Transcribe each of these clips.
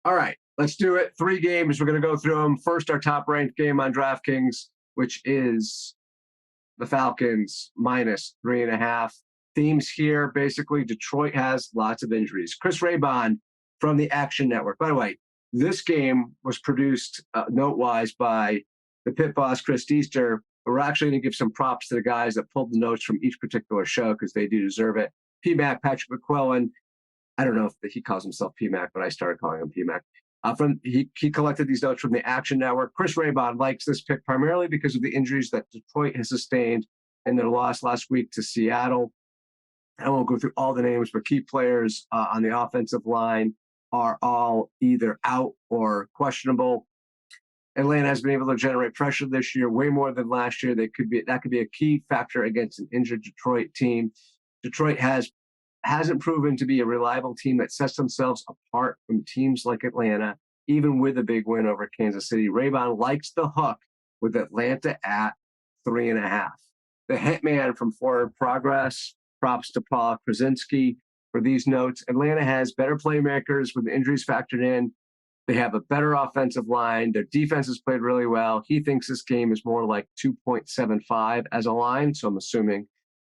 All right, let's do it. 3 games. We're going to go through them. First, our top ranked game on DraftKings, which is the Falcons minus 3.5. Themes here basically, Detroit has lots of injuries. Chris Raybon from the Action Network. By the way, this game was produced note wise by the pit boss, Chris Easter. We're actually going to give some props to the guys that pulled the notes from each particular show because they do deserve it. PMAC, Patrick McQuillan. I don't know if he calls himself PMAC, but I started calling him PMAC. He collected these notes from the Action Network. Chris Raybon likes this pick primarily because of the injuries that Detroit has sustained in their loss last week to Seattle. I won't go through all the names, but key players on the offensive line are all either out or questionable. Atlanta has been able to generate pressure this year, way more than last year. That could be a key factor against an injured Detroit team. Detroit hasn't proven to be a reliable team that sets themselves apart from teams like Atlanta, even with a big win over Kansas City. Raybon likes the hook with Atlanta at 3.5. The hitman from Forward Progress, props to Paul Krasinski for these notes. Atlanta has better playmakers with the injuries factored in. They have a better offensive line. Their defense has played really well. He thinks this game is more like 2.75 as a line, so I'm assuming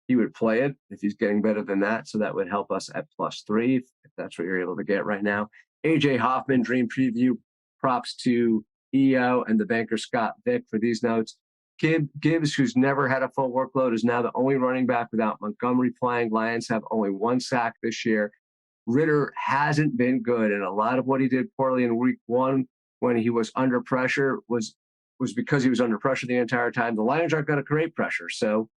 he would play it if he's getting better than that. So that would help us at +3 if that's what you're able to get right now. AJ Hoffman, Dream Preview, props to EO and the banker Scott Vick for these notes. Gibbs, who's never had a full workload, is now the only running back without Montgomery playing. Lions have only 1 sack this year. Ritter hasn't been good, and a lot of what he did poorly in week 1 when he was under pressure was because he was under pressure the entire time. The Lions aren't going to create pressure, so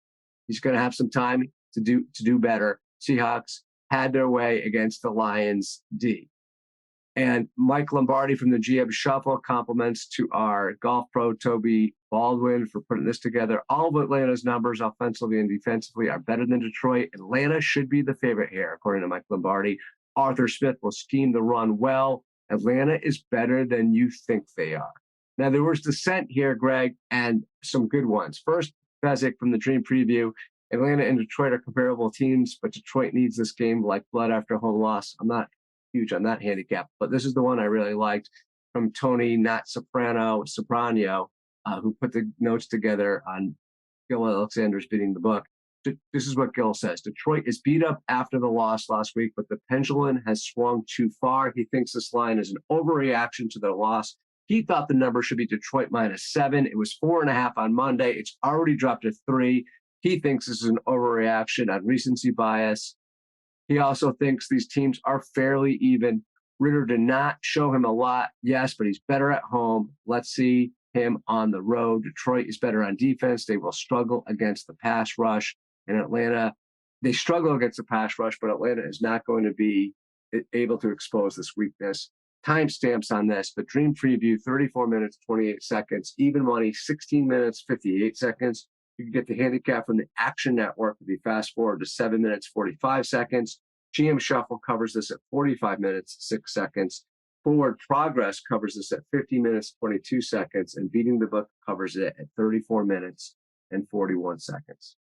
he's going to have some time to do better. Seahawks had their way against the Lions D. And Mike Lombardi from the GM Shuffle, compliments to our golf pro, Toby Baldwin, for putting this together. All of Atlanta's numbers, offensively and defensively, are better than Detroit. Atlanta should be the favorite here, according to Mike Lombardi. Arthur Smith will scheme the run well. Atlanta is better than you think they are. Now, there was dissent here, Greg, and some good ones. First, Fezzik from the Dream Preview. Atlanta and Detroit are comparable teams, but Detroit needs this game like blood after home loss. I'm not huge on that handicap, but this is the one I really liked from Tony Not Soprano, who put the notes together on Gil Alexander's Beating the Book. This is what Gil says. Detroit is beat up after the loss last week, but the pendulum has swung too far. He thinks this line is an overreaction to their loss. He thought the number should be Detroit -7. It was 4.5 on Monday. It's already dropped to 3. He thinks this is an overreaction on recency bias. He also thinks these teams are fairly even. Ritter did not show him a lot, yes, but he's better at home. Let's see him on the road. Detroit is better on defense. They will struggle against the pass rush. And Atlanta, they struggle against the pass rush, but Atlanta is not going to be able to expose this weakness. Timestamps on this, but Dream Preview, 34 minutes, 28 seconds. Even money, 16 minutes, 58 seconds. You can get the handicap from the Action Network if you fast forward to 7 minutes, 45 seconds. GM Shuffle covers this at 45 minutes, 6 seconds. Forward Progress covers this at 50 minutes, 22 seconds. And Beating the Book covers it at 34 minutes and 41 seconds.